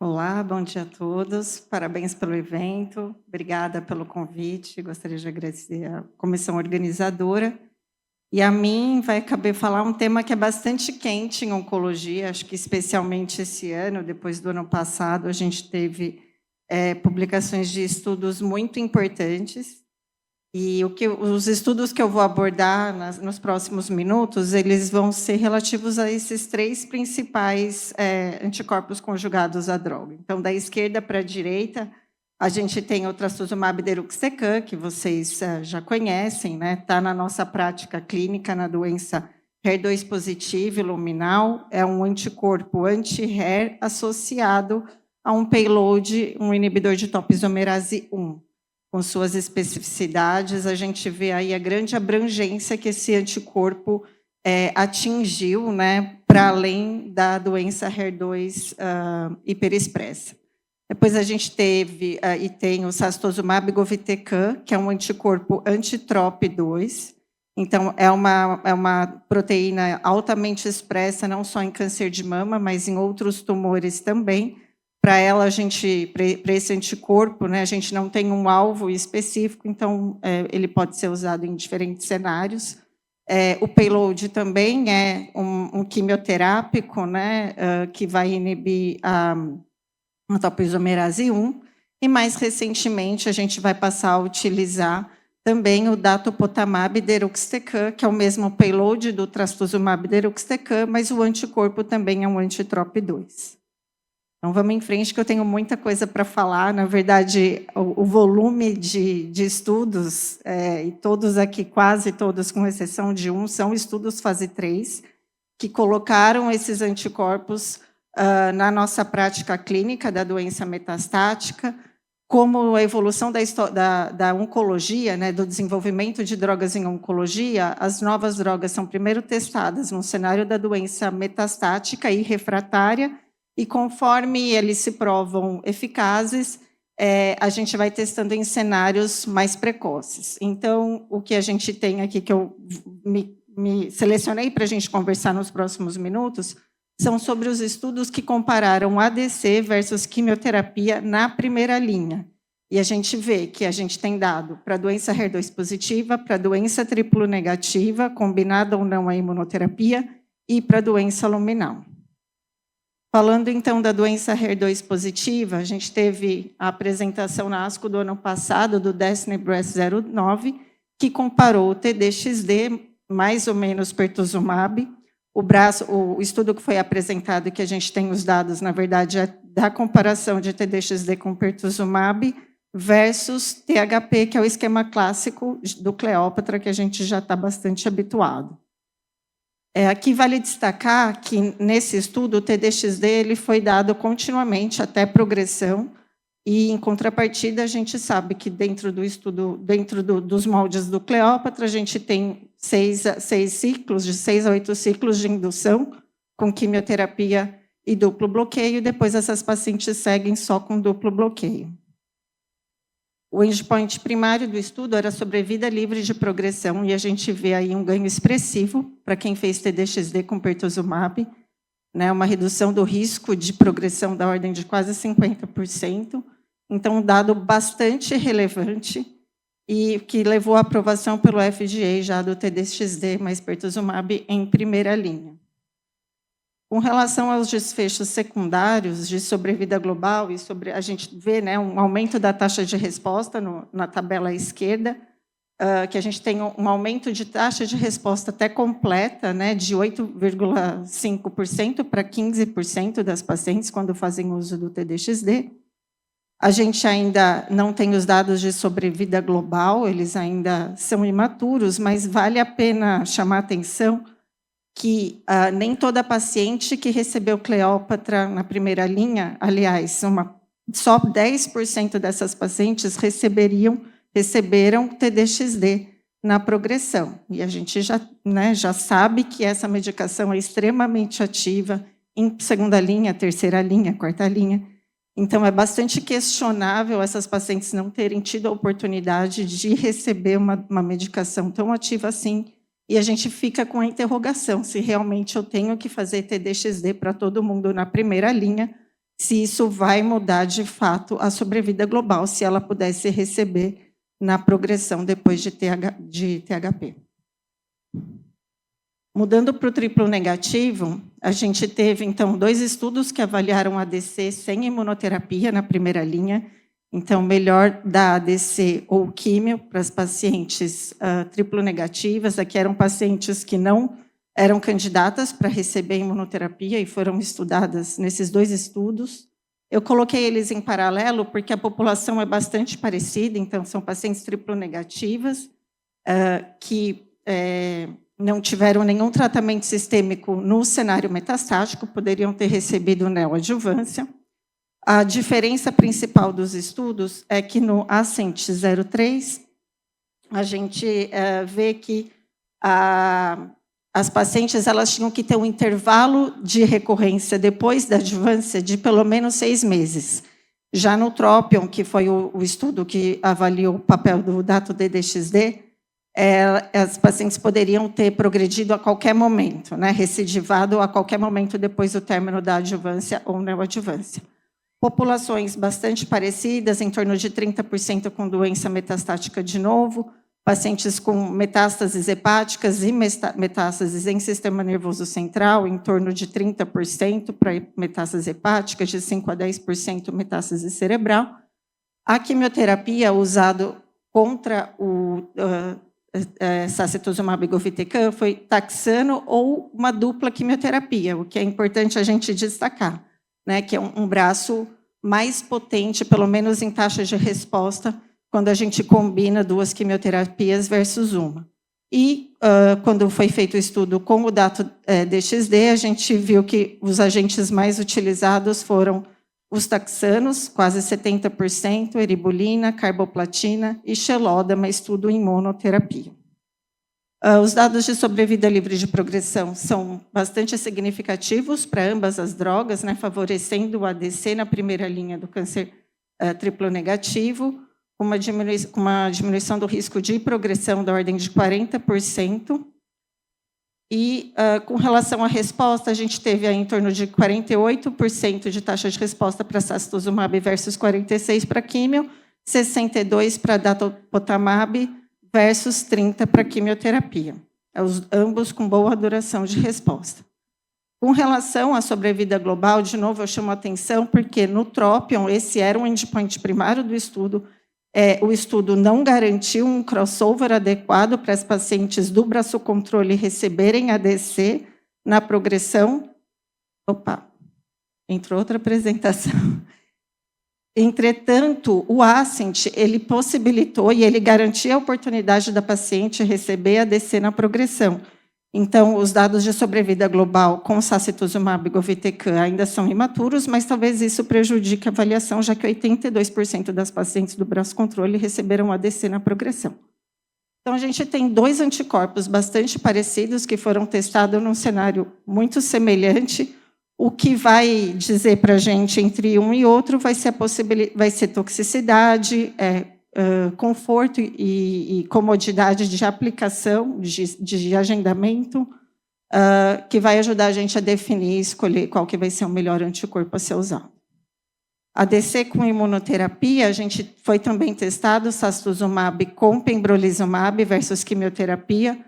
Olá, bom dia a todos. Parabéns pelo evento. Obrigada pelo convite. Gostaria de agradecer à comissão organizadora. E a mim vai caber falar um tema que é bastante quente em oncologia, acho que especialmente esse ano, depois do ano passado, a gente teve publicações de estudos muito importantes. E os estudos que eu vou abordar nos próximos minutos, eles vão ser relativos a esses três principais anticorpos conjugados à droga. Então, da esquerda para a direita, a gente tem o trastuzumab deruxtecan, que vocês já conhecem, né? Está na nossa prática clínica na doença HER2 positivo e luminal. É um anticorpo anti-HER associado a um payload, um inibidor de topoisomerase 1. Com suas especificidades, a gente vê aí a grande abrangência que esse anticorpo atingiu, né, para além da doença HER2 hiperexpressa. Depois a gente teve e tem o sacituzumab govitecan, que é um anticorpo anti-TROP2. Então, é uma proteína altamente expressa, não só em câncer de mama, mas em outros tumores também. Para ela, para esse anticorpo, né, a gente não tem um alvo específico, então ele pode ser usado em diferentes cenários. O payload também é um quimioterápico, né, que vai inibir a topoisomerase 1, e mais recentemente a gente vai passar a utilizar também o datopotamab deruxtecan, que é o mesmo payload do trastuzumab deruxtecan, mas o anticorpo também é um anti-TROP2. Então, vamos em frente, que eu tenho muita coisa para falar. Na verdade, o volume de estudos, e todos aqui, quase todos, com exceção de um, são estudos fase 3, que colocaram esses anticorpos na nossa prática clínica da doença metastática, como a evolução da oncologia, né, do desenvolvimento de drogas em oncologia. As novas drogas são primeiro testadas no cenário da doença metastática e refratária, e conforme eles se provam eficazes, a gente vai testando em cenários mais precoces. Então, o que a gente tem aqui, que eu me selecionei para a gente conversar nos próximos minutos, são sobre os estudos que compararam ADC versus quimioterapia na primeira linha. E a gente vê que a gente tem dado para a doença HER2 positiva, para a doença triplo negativa, combinada ou não a imunoterapia, e para a doença luminal. Falando, então, da doença HER2 positiva, a gente teve a apresentação na ASCO do ano passado, do Destiny Breast 09, que comparou o TDXD, mais ou menos pertuzumab. O estudo que foi apresentado, que a gente tem os dados, na verdade, é da comparação de TDXD com pertuzumab versus THP, que é o esquema clássico do Cleópatra, que a gente já está bastante habituado. Aqui vale destacar que, nesse estudo, o TDXD ele foi dado continuamente até progressão, e, em contrapartida, a gente sabe que, dentro do estudo, dos moldes do Cleópatra, a gente tem 6 ciclos, de 6 a 8 ciclos de indução, com quimioterapia e duplo bloqueio, e depois essas pacientes seguem só com duplo bloqueio. O endpoint primário do estudo era sobrevida livre de progressão, e a gente vê aí um ganho expressivo para quem fez TDXD com pertuzumab, né, uma redução do risco de progressão da ordem de quase 50%. Então, um dado bastante relevante e que levou à aprovação pelo FDA já do TDXD mais pertuzumab em primeira linha. Com relação aos desfechos secundários de sobrevida global, a gente vê, né, um aumento da taxa de resposta na tabela à esquerda, que a gente tem um aumento de taxa de resposta até completa, né, de 8,5% para 15% das pacientes quando fazem uso do TDXD. A gente ainda não tem os dados de sobrevida global, eles ainda são imaturos, mas vale a pena chamar a atenção que nem toda paciente que recebeu Cleópatra na primeira linha, aliás, só 10% dessas pacientes receberam TDXD na progressão. E a gente já sabe que essa medicação é extremamente ativa em segunda linha, terceira linha, quarta linha. Então, é bastante questionável essas pacientes não terem tido a oportunidade de receber uma medicação tão ativa assim. E a gente fica com a interrogação se realmente eu tenho que fazer TDXD para todo mundo na primeira linha, se isso vai mudar de fato a sobrevida global, se ela pudesse receber na progressão depois de THP. Mudando para o triplo negativo, a gente teve, então, 2 estudos que avaliaram ADC sem imunoterapia na primeira linha. Então, melhor dar ADC ou químio para as pacientes triplo negativas. Aqui eram pacientes que não eram candidatas para receber imunoterapia e foram estudadas nesses 2 estudos. Eu coloquei eles em paralelo porque a população é bastante parecida, então, são pacientes triplo negativas que não tiveram nenhum tratamento sistêmico no cenário metastático, poderiam ter recebido neoadjuvância. A diferença principal dos estudos é que no ASCENT 03, a gente vê que as pacientes elas tinham que ter um intervalo de recorrência depois da adjuvância de pelo menos 6 meses. Já no TROPION, que foi o estudo que avaliou o papel do DATO-DDXD, as pacientes poderiam ter progredido a qualquer momento, né, recidivado a qualquer momento depois do término da adjuvância ou neoadjuvância. Populações bastante parecidas, em torno de 30% com doença metastática de novo, pacientes com metástases hepáticas e metástases em sistema nervoso central, em torno de 30% para metástase hepática, de 5% a 10% metástase cerebral. A quimioterapia usada contra o sacituzumab govitecan foi taxano ou uma dupla quimioterapia, o que é importante a gente destacar, né, que é um braço mais potente, pelo menos em taxa de resposta, quando a gente combina 2 quimioterapias versus uma. E, quando foi feito o estudo com o DATO-DXD, a gente viu que os agentes mais utilizados foram os taxanos, quase 70%, eribulina, carboplatina e xelódama, estudo em monoterapia. Os dados de sobrevida livre de progressão são bastante significativos para ambas as drogas, né, favorecendo o ADC na primeira linha do câncer triplo negativo, com uma diminuição do risco de progressão da ordem de 40%. E, com relação à resposta, a gente teve aí em torno de 48% de taxa de resposta para sacituzumab versus 46% para químio, 62% para datopotamab versus 30% para quimioterapia. Ambos com boa duração de resposta. Com relação à sobrevida global, de novo, eu chamo a atenção porque no TROPION, esse era um endpoint primário do estudo, o estudo não garantiu um crossover adequado para as pacientes do braço controle receberem ADC na progressão. Opa, entrou outra apresentação. Entretanto, o ASCENT, ele possibilitou e ele garantia a oportunidade da paciente receber ADC na progressão. Então, os dados de sobrevida global com sacituzumab govitecan ainda são imaturos, mas talvez isso prejudique a avaliação, já que 82% das pacientes do braço controle receberam ADC na progressão. Então, a gente tem 2 anticorpos bastante parecidos que foram testados num cenário muito semelhante. O que vai dizer para a gente entre um e outro vai ser toxicidade, conforto e comodidade de aplicação, de agendamento, que vai ajudar a gente a definir e escolher qual que vai ser o melhor anticorpo a ser usado. ADC com imunoterapia, a gente foi também testado sacituzumab com pembrolizumab versus quimioterapia,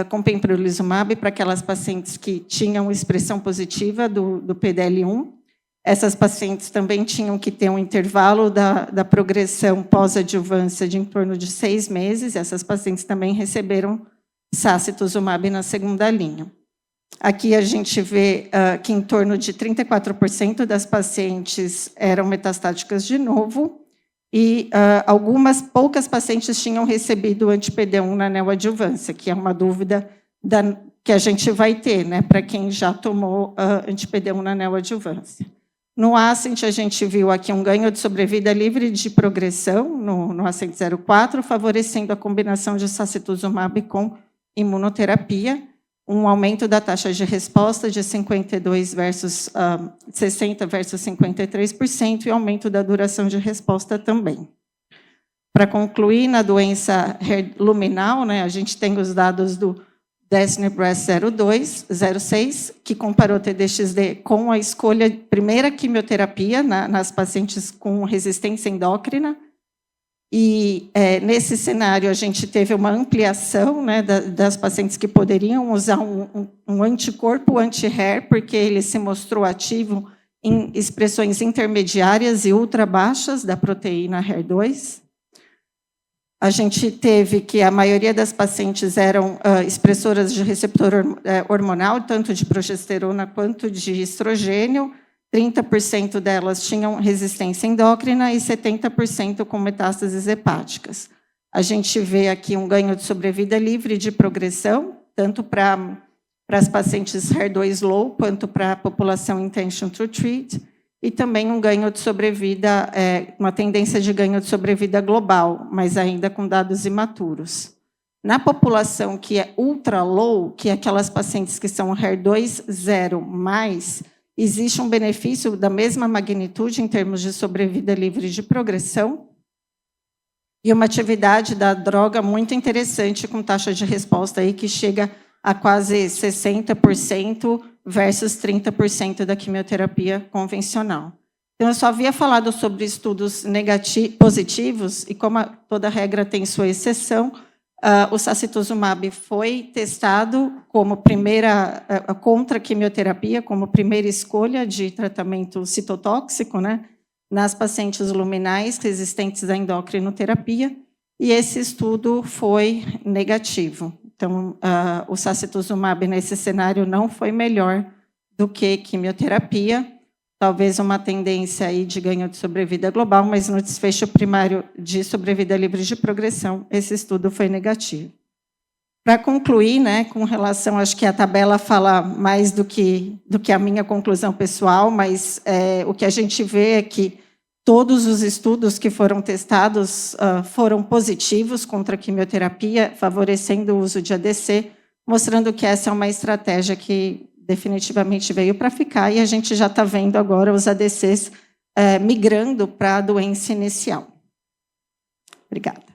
com pembrolizumab para aquelas pacientes que tinham expressão positiva do PDL1. Essas pacientes também tinham que ter um intervalo da progressão pós-adjuvância de em torno de 6 meses. Essas pacientes também receberam sacituzumab na segunda linha. Aqui a gente vê que em torno de 34% das pacientes eram metastáticas de novo e algumas poucas pacientes tinham recebido anti-PD1 na neoadjuvância, que é uma dúvida que a gente vai ter, né, para quem já tomou anti-PD1 na neoadjuvância. No ASCENT, a gente viu aqui um ganho de sobrevida livre de progressão, no ASCENT 04, favorecendo a combinação de sacituzumab com imunoterapia, um aumento da taxa de resposta de 52 versus 60 versus 53% e aumento da duração de resposta também. Para concluir, na doença luminal, né, a gente tem os dados Destiny Breast 06, que comparou TDXD com a escolha primeira quimioterapia nas pacientes com resistência endócrina. E nesse cenário a gente teve uma ampliação, né, das pacientes que poderiam usar um anticorpo anti-HER, porque ele se mostrou ativo em expressões intermediárias e ultra baixas da proteína HER2. A gente teve que a maioria das pacientes eram expressoras de receptor hormonal, tanto de progesterona quanto de estrogênio. 30% delas tinham resistência endócrina e 70% com metástases hepáticas. A gente vê aqui um ganho de sobrevida livre de progressão, tanto para as pacientes HER2 low, quanto para a população intention to treat, e também um ganho de sobrevida, uma tendência de ganho de sobrevida global, mas ainda com dados imaturos. Na população que é ultra low, que é aquelas pacientes que são HER2 0 mais, existe um benefício da mesma magnitude em termos de sobrevida livre de progressão e uma atividade da droga muito interessante, com taxa de resposta aí que chega a quase 60% versus 30% da quimioterapia convencional. Então, eu só havia falado sobre estudos positivos, e como toda regra tem sua exceção, o sacituzumab foi testado como primeira, contra a quimioterapia, como primeira escolha de tratamento citotóxico, né, nas pacientes luminais resistentes à endocrinoterapia, e esse estudo foi negativo. Então, o sacituzumab nesse cenário não foi melhor do que quimioterapia, talvez uma tendência aí de ganho de sobrevida global, mas no desfecho primário de sobrevida livre de progressão, esse estudo foi negativo. Para concluir, né, com relação, acho que a tabela fala mais do que a minha conclusão pessoal, mas o que a gente vê é que todos os estudos que foram testados foram positivos contra a quimioterapia, favorecendo o uso de ADC, mostrando que essa é uma estratégia que definitivamente veio para ficar, e a gente já está vendo agora os ADCs migrando para a doença inicial. Obrigada.